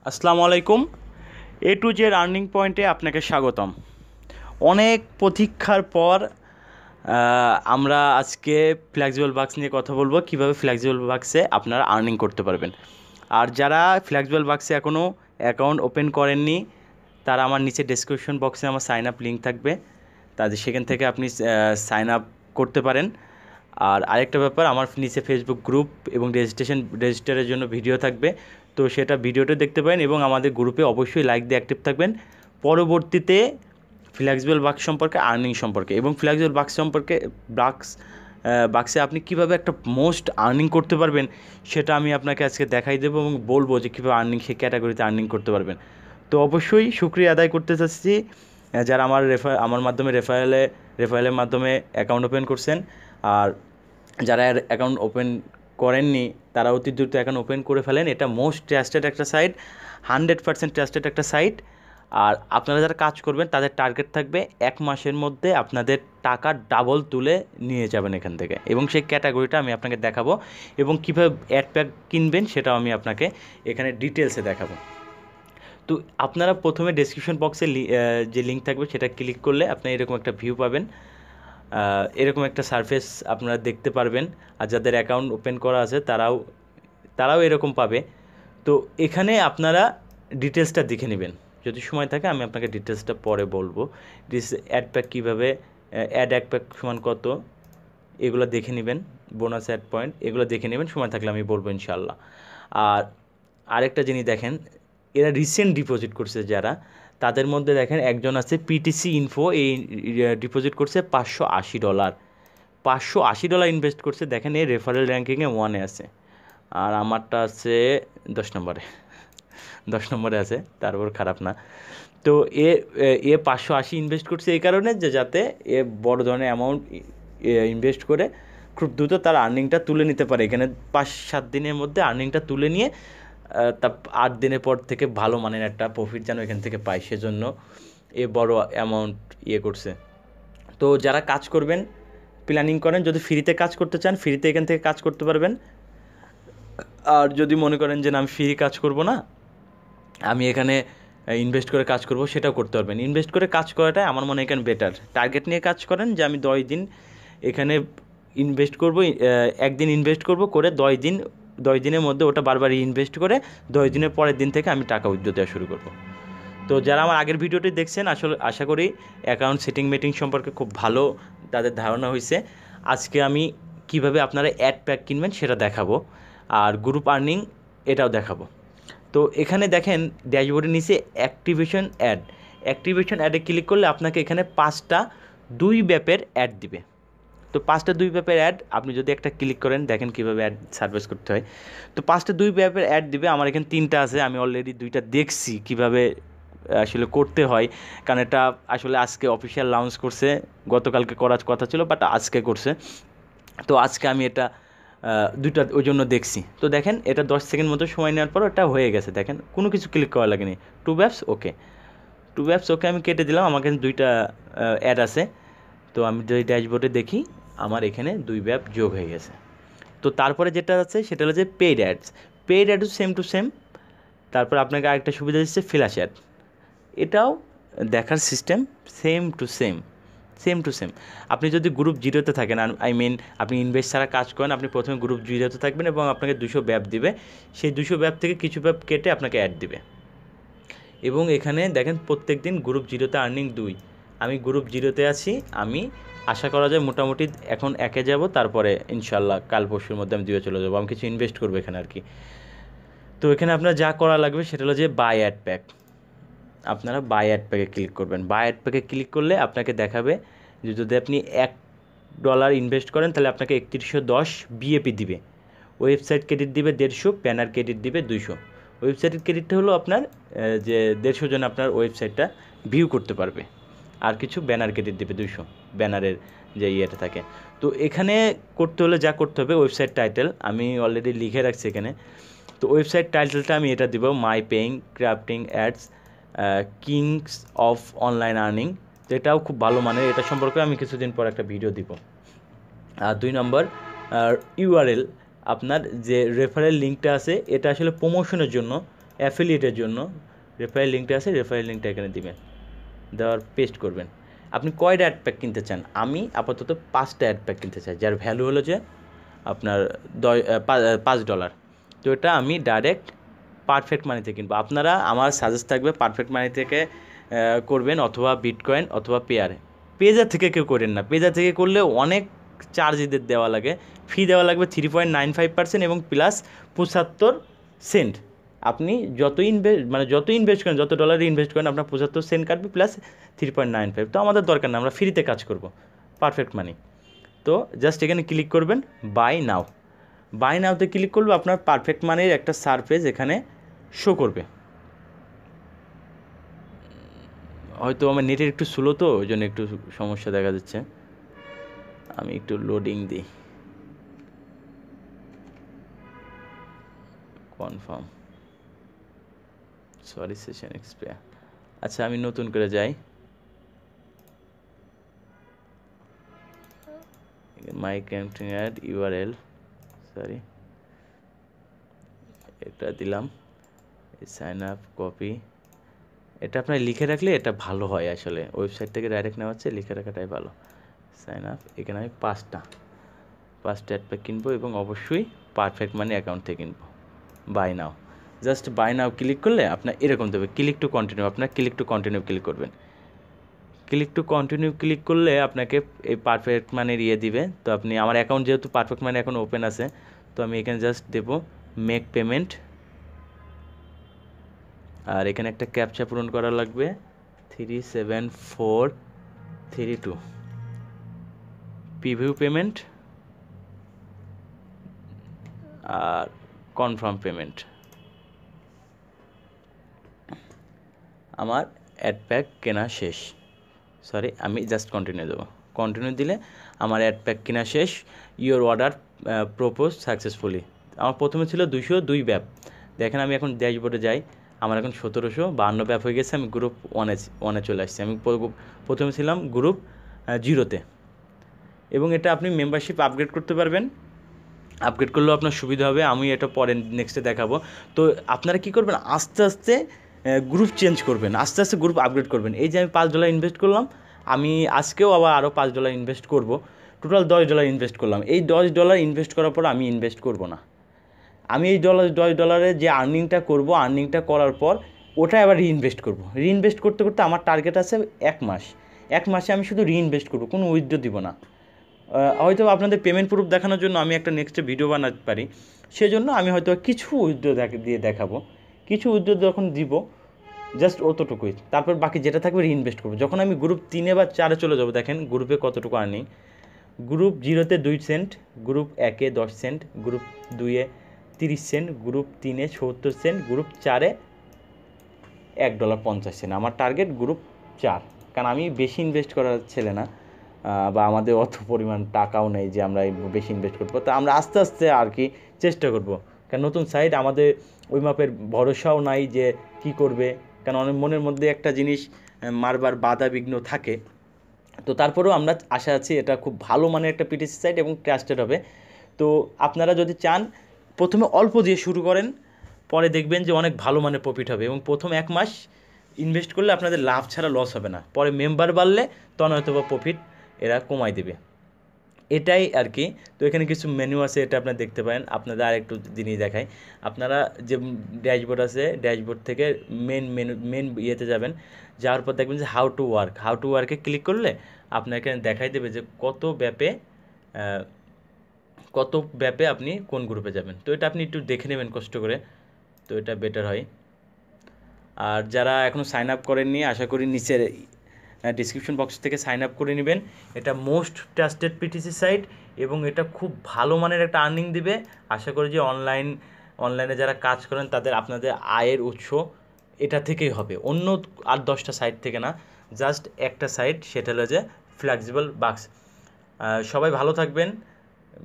আসসালামু আলাইকুম। এ to Z earning পয়েন্টে আপনাকে স্বাগতম। অনেক প্রতীক্ষার পর আমরা আজকে ফ্লেক্সিবল বাক্স নিয়ে কথা বলবো, কিভাবে ফ্লেক্সিবল বাক্সে আপনারা আর্নিং করতে পারবেন। আর যারা ফ্লেক্সিবল বাক্সে এখনও অ্যাকাউন্ট ওপেন করেননি, তারা আমার নিচে ডেসক্রিপশন বক্সে আমার সাইন আপ লিঙ্ক থাকবে, তাদের সেখান থেকে আপনি সাইন আপ করতে পারেন। আর আরেকটা ব্যাপার, আমার নিচে ফেসবুক গ্রুপ এবং রেজিস্টারের জন্য ভিডিও থাকবে, তো সেটা ভিডিওটা দেখতে পারেন এবং আমাদের গ্রুপে অবশ্যই লাইক দিয়ে অ্যাক্টিভ থাকবেন। পরবর্তীতে ফ্লেক্সিবল বাক্স সম্পর্কে, আর্নিং সম্পর্কে এবং ফ্লেক্সিবল বাক্স সম্পর্কে বাক্সে আপনি কীভাবে একটা মোস্ট আর্নিং করতে পারবেন সেটা আমি আপনাকে আজকে দেখাই দেবো এবং বলবো যে কীভাবে আর্নিং, সেই ক্যাটাগরিতে আর্নিং করতে পারবেন। তো অবশ্যই শুকরিয়া আদায় করতে চাচ্ছি যারা আমার মাধ্যমে রেফারেলের মাধ্যমে অ্যাকাউন্ট ওপেন করছেন। আর যারা অ্যাকাউন্ট ওপেন করেননি তারা অতি দ্রুত অ্যাকাউন্ট ওপেন করে ফেলেন। এটা মোস্ট ট্রাস্টেড একটা সাইট, 100% ট্রাস্টেড একটা সাইট। আর আপনারা যারা কাজ করবেন তাদের টার্গেট থাকবে 1 মাসের মধ্যে আপনাদের টাকা ডাবল তুলে নিয়ে যাবেন এখান থেকে, এবং সেই ক্যাটাগরিটা আমি আপনাকে দেখাবো এবং কীভাবে অ্যাড প্যাক কিনবেন সেটাও আমি আপনাকে এখানে ডিটেলসে দেখাবো। তো আপনারা প্রথমে ডেসক্রিপশন বক্সে যে লিঙ্ক থাকবে সেটা ক্লিক করলে আপনি এরকম একটা ভিউ পাবেন, এরকম একটা সারফেস আপনারা দেখতে পারবেন। আর যাদের অ্যাকাউন্ট ওপেন করা আছে তারাও এরকম পাবে। তো এখানে আপনারা ডিটেলসটা দেখে নেবেন, যদি সময় থাকে আমি আপনাকে ডিটেলসটা পরে বলবো। অ্যাড প্যাক কীভাবে, অ্যাড প্যাক সমান কত, এগুলো দেখে নেবেন। বোনাস অ্যাড পয়েন্ট এগুলো দেখে নেবেন, সময় থাকলে আমি বলবো ইনশাল্লাহ। আর আরেকটা জিনিস দেখেন, এরা রিসেন্ট ডিপোজিট করছে যারা, তাদের মধ্যে দেখেন একজন আছে পিটিসি ইনফো, এই ডিপোজিট করছে $580, $580 ইনভেস্ট করছে। দেখেন এই রেফারেল র্যাঙ্কিংয়ে 1-এ আছে, আর আমারটা আছে 10 নম্বরে, 10 নম্বরে আছে, তারপর খারাপ না। তো এ এ 580 ইনভেস্ট করছে এই কারণে যে যাতে এ বড় ধরনের অ্যামাউন্ট ইনভেস্ট করে খুব দ্রুত তার আর্নিংটা তুলে নিতে পারে। এখানে 5-7 দিনের মধ্যে আর্নিংটা তুলে নিয়ে তা 8 দিনের পর থেকে ভালো মানের একটা প্রফিট যেন এখান থেকে পায়, সেজন্য এ বড় অ্যামাউন্ট করছে। তো যারা কাজ করবেন, প্ল্যানিং করেন, যদি ফ্রিতে কাজ করতে চান ফ্রিতে এখান থেকে কাজ করতে পারবেন। আর যদি মনে করেন যে না আমি ফ্রি কাজ করব না, আমি এখানে ইনভেস্ট করে কাজ করব, সেটাও করতে পারবেন। ইনভেস্ট করে কাজ করাটাই আমার মনে হয় এখানে বেটার। টার্গেট নিয়ে কাজ করেন যে আমি 10 দিন এখানে ইনভেস্ট করব, একদিন ইনভেস্ট করব, করে 10 দিনের মধ্যে ওটা বারবার ইনভেস্ট করে 10 দিনের পরের দিন থেকে আমি টাকা উইথড্র দেওয়া শুরু করব। তো যারা আমার আগের ভিডিওটি দেখছেন, আসলে আশা করি অ্যাকাউন্ট সেটিং মেটিং সম্পর্কে খুব ভালো তাদের ধারণা হয়েছে। আজকে আমি কিভাবে আপনারা অ্যাড প্যাক কিনবেন সেটা দেখাবো, আর গ্রুপ আর্নিং এটাও দেখাবো। তো এখানে দেখেন ড্যাশবোর্ডের নিচে অ্যাক্টিভেশন অ্যাডে ক্লিক করলে আপনাকে এখানে 5টা 2 ব্যাপের অ্যাড দিবে। তো 5টা 2 ব্যাপের অ্যাড আপনি যদি একটা ক্লিক করেন, দেখেন কীভাবে অ্যাড সার্ভিস করতে হয়। তো 5টা 2 ব্যাপের অ্যাড দিবে, আমার এখানে 3টা আছে, আমি অলরেডি 2টা দেখছি কীভাবে আসলে করতে হয়, কারণ এটা আসলে আজকে অফিসিয়াল লঞ্চ করছে, গতকালকে করার কথা ছিল বাট আজকে করছে। তো আজকে আমি এটা 2টা ওই জন্য দেখছি। তো দেখেন এটা 10 সেকেন্ড মতো সময় নেওয়ার পর ওটা হয়ে গেছে, দেখেন কোনো কিছু ক্লিক করা লাগেনি। 2 ব্যাপস ওকে আমি কেটে দিলাম, আমার কাছে 2টা অ্যাড আছে। তো আমি যদি ড্যাশবোর্ডে দেখি আমার এখানে 2 ব্যাপ যোগ হয়ে গেছে। তো তারপরে যেটা আছে সেটা হলো যে paid ads same to same. তারপর আপনাকে আরেকটা সুবিধা দিচ্ছে ফ্ল্যাশ অ্যাড, এটাও দেখার সিস্টেম সেম টু সেম। আপনি যদি গ্রুপ 0-তে থাকেন, আপনি ইনভেস্ট ছাড়া কাজ করেন, আপনি প্রথমে গ্রুপ 0-তে থাকবেন এবং আপনাকে 200 ব্যাপ দিবে, সেই 200 ব্যাপ থেকে কিছু ব্যাপ কেটে আপনাকে অ্যাড দিবে। এবং এখানে দেখেন প্রত্যেক দিন গ্রুপ 0-তে আর্নিং 2, আমি গ্রুপ 0-তে আছি। আমি আশা করা যায় মোটামুটি এখন 1-এ যাব, তারপরে ইনশাল্লাহ কাল পরশুর মধ্যে আমি 2-এ চলে যাবো। আমি কিছু ইনভেস্ট করবো এখানে আর কি। তো এখানে আপনার যা করা লাগবে সেটা হলো যে বাই অ্যাড প্যাক, আপনারা বাই অ্যাড প্যাকে ক্লিক করবেন। বাই অ্যাড প্যাকে ক্লিক করলে আপনাকে দেখাবে যে যদি আপনি $1 ইনভেস্ট করেন তাহলে আপনাকে 3110 বিএপি দিবে, ওয়েবসাইট ক্রেডিট দিবে 150, ব্যানার ক্রেডিট দিবে 200। ওয়েবসাইটের ক্রেডিটটা হলো আপনার যে 150 জন আপনার ওয়েবসাইটটা ভিউ করতে পারবে, আর কিছু ব্যানার ক্রেডিট দিবে 200, ব্যানারের যে ইয়েটা থাকে। তো এখানে করতে হলে যা করতে হবে, ওয়েবসাইট টাইটেল আমি অলরেডি লিখে রাখছি এখানে। তো ওয়েবসাইট টাইটেলটা আমি এটা দিব, my paying crafting ads kings of online earning. তো এটাও খুব ভালো মানের, এটা সম্পর্কে আমি কিছুদিন পর একটা ভিডিও দিব। আর 2 নম্বর ইউআরএল, আপনার যে রেফারেল লিঙ্কটা আছে এটা আসলে প্রমোশনের জন্য অ্যাফিলিয়েটের জন্য রেফারেল লিঙ্কটা আছে, রেফারেল লিঙ্কটা এখানে দিবেন, দেওয়ার পেস্ট করবেন। আপনি কয়টা অ্যাড প্যাক কিনতে চান? আমি আপাতত 5টা অ্যাড প্যাক কিনতে চাই, যার ভ্যালু হলো যে আপনার $5। তো এটা আমি ডাইরেক্ট পারফেক্ট মানি থেকে কিনবো। আপনারা, আমার সাজেস্ট থাকবে পারফেক্ট মানি থেকে করবেন, অথবা বিটকয়েন অথবা পেয়ারে। পেজার থেকে কেউ করেন না, পেজার থেকে করলে অনেক চার্জ এদের দেওয়া লাগে, ফি দেওয়া লাগবে 3.95% এবং প্লাস 75 সেন্ট। আপনি যত ইনভেস্ট করেন, যত ডলারে ইনভেস্ট করেন, আপনার 75 সেন্ট কাটবে প্লাস 3.95। তো আমাদের দরকার না, আমরা ফ্রিতে কাজ করব, পারফেক্ট মানি। তো জাস্ট এখানে ক্লিক করবেন, বাই নাও। বাই নাওতে ক্লিক করলে আপনার পারফেক্ট মানির একটা সারফেস এখানে শো করবে। হয়তো আমার নেটের একটু স্লো, তো ওই জন্য একটু সমস্যা দেখা যাচ্ছে। আমি একটু লোডিং দিই। Confirm, sorry, session expire. আচ্ছা, আমি নতুন করে যাই, my country add URL, sorry, এটা দিলাম, সাইন আপ কপি। এটা আপনার লিখে রাখলে এটা ভালো হয়, আসলে ওয়েবসাইট থেকে ডাইরেক্ট নেওয়া হচ্ছে, লিখে রাখাটাই ভালো। সাইন আপ, এখানে আমি 5টা অ্যাড প্যাক কিনবো এবং অবশ্যই পারফেক্ট মানি অ্যাকাউন্ট থেকে কিনবো। Buy now, just buy now click করলে আপনার এরকম দেবে, ক্লিক টু কন্টিনিউ। আপনার ক্লিক টু কন্টিনিউ ক্লিক করবেন। ক্লিক টু কন্টিনিউ ক্লিক করলে আপনাকে এই পারফেক্ট মানির দিবে। তো আপনি, আমার অ্যাকাউন্ট যেহেতু পারফেক্ট মানি এখন ওপেন আছে, তো আমি এখানে জাস্ট দেবো মেক পেমেন্ট, আর এখানে একটা ক্যাপচা পূরণ করা লাগবে, 37432। প্রিভিউ পেমেন্ট আর কনফার্ম পেমেন্ট। আমার অ্যাড প্যাক কেনা শেষ, সরি, আমি জাস্ট কন্টিনিউ দেবো। কন্টিনিউ দিলে আমার অ্যাড প্যাক কেনা শেষ। Your order propose successfully. আমার প্রথমে ছিল 202 ব্যাপ। দেখেন, আমি এখন ড্যাশবোর্ডে যাই, আমার এখন 1752 ব্যাপ হয়ে গেছে। আমি গ্রুপ ওয়ানে চলে আসছি। আমি প্রথমে ছিলাম গ্রুপ 0-তে, এবং এটা আপনি মেম্বারশিপ আপগ্রেড করতে পারবেন। আপগ্রেড করলেও আপনার সুবিধা হবে, আমি এটা পরে নেক্সটে দেখাবো। তো আপনারা কী করবেন, আস্তে আস্তে গ্রুপ চেঞ্জ করবেন, আস্তে আস্তে গ্রুপ আপগ্রেড করবেন। এই যে আমি $5 ইনভেস্ট করলাম, আমি আজকেও আবার আরও $5 ইনভেস্ট করব, টোটাল $10 ইনভেস্ট করলাম। এই $10 ইনভেস্ট করার পর আমি ইনভেস্ট করব না। আমি এই $10 যে আর্নিংটা করব, আর্নিংটা করার পর ওটা আবার রিইনভেস্ট করব। রিইনভেস্ট করতে করতে আমার টার্গেট আছে 1 মাস। 1 মাসে আমি শুধু রিইনভেস্ট করব, কোনো উইথড্র দিব না। হয়তো আপনাদের পেমেন্ট প্রুফ দেখানোর জন্য আমি একটা নেক্সটে ভিডিও বানাতে পারি, সেজন্য আমি হয়তো কিছু উইথড্র দিয়ে দেখাবো, কিছু উইথড্র যখন দিব জাস্ট অতটুকুই, তারপর বাকি যেটা থাকবে রিইনভেস্ট করবো। যখন আমি গ্রুপ 3 বা 4-এ চলে যাবো, দেখেন গ্রুপে কতটুকু আর্নিং। গ্রুপ 0-তে 2 সেন্ট, গ্রুপ 1-এ 10 সেন্ট, গ্রুপ 2-এ 30 সেন্ট, গ্রুপ 3-এ 70 সেন্ট, গ্রুপ 4-এ $1.50। আমার টার্গেট গ্রুপ 4, কারণ আমি বেশি ইনভেস্ট করার ছেলে না, বা আমাদের অত পরিমাণ টাকাও নেই যে আমরা বেশি ইনভেস্ট করবো। তো আমরা আস্তে আস্তে আর কি চেষ্টা করব, কারণ নতুন সাইট, আমাদের ওই মাপের ভরসাও নাই যে কি করবে, কারণ অনেক মনের মধ্যে একটা জিনিস মারবার বাধা বিঘ্ন থাকে। তো তারপরেও আমরা আশা আছি এটা খুব ভালো মানের একটা পিটিসি সাইট এবং ট্রাস্টেড হবে। তো আপনারা যদি চান, প্রথমে অল্প দিয়ে শুরু করেন, পরে দেখবেন যে অনেক ভালো মানের প্রফিট হবে, এবং প্রথম 1 মাস ইনভেস্ট করলে আপনাদের লাভ ছাড়া লস হবে না। পরে মেম্বার বাড়লে তখন হয়তো বা প্রফিট এরা কমাই দেবে, এটাই আর কি। তো এখানে কিছু মেনু আছে, এটা আপনারা দেখতে পারেন। আপনাদের আরেকটু জিনিস দেখাই, আপনারা যে ড্যাশবোর্ড আছে, ড্যাশবোর্ড থেকে মেন ইয়েতে যাবেন, যাওয়ার পর দেখবেন যে হাউ টু ওয়ার্কে ক্লিক করলে আপনার এখানে দেখাই দেবে যে কত ব্যাপে আপনি কোন গ্রুপে যাবেন। তো এটা আপনি একটু দেখে নেবেন কষ্ট করে, তো এটা বেটার হয়। আর যারা এখনও সাইন আপ করেননি, আশা করি নিচের ডিসক্রিপশন বক্স থেকে সাইন আপ করে নেবেন। এটা মোস্ট ট্রাস্টেড পিটিসি সাইট, এবং এটা খুব ভালো মানের একটা আর্নিং দিবে। আশা করি যে অনলাইনে যারা কাজ করেন তাদের, আপনাদের আয়ের উৎস এটা থেকেই হবে, অন্য 8-10টা সাইট থেকে না, জাস্ট একটা সাইট, সেটা হলো যে ফ্লেক্সিবল বাক্স। সবাই ভালো থাকবেন।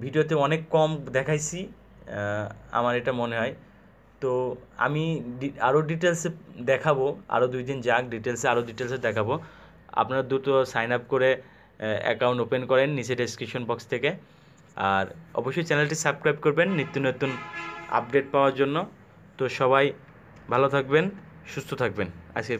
ভিডিওতে অনেক কম দেখাইছি আমার এটা মনে হয়। তো আমি আরও ডিটেলসে দেখাবো, আরও 2 দিন যাক, আরও ডিটেলসে দেখাবো। আপনারা দ্রুত সাইন আপ করে অ্যাকাউন্ট ওপেন করেন নিচে ডেসক্রিপশন বক্স থেকে। আর অবশ্যই চ্যানেলটি সাবস্ক্রাইব করবেন নিত্য নতুন আপডেট পাওয়ার জন্য। তো সবাই ভালো থাকবেন, সুস্থ থাকবেন। আজকে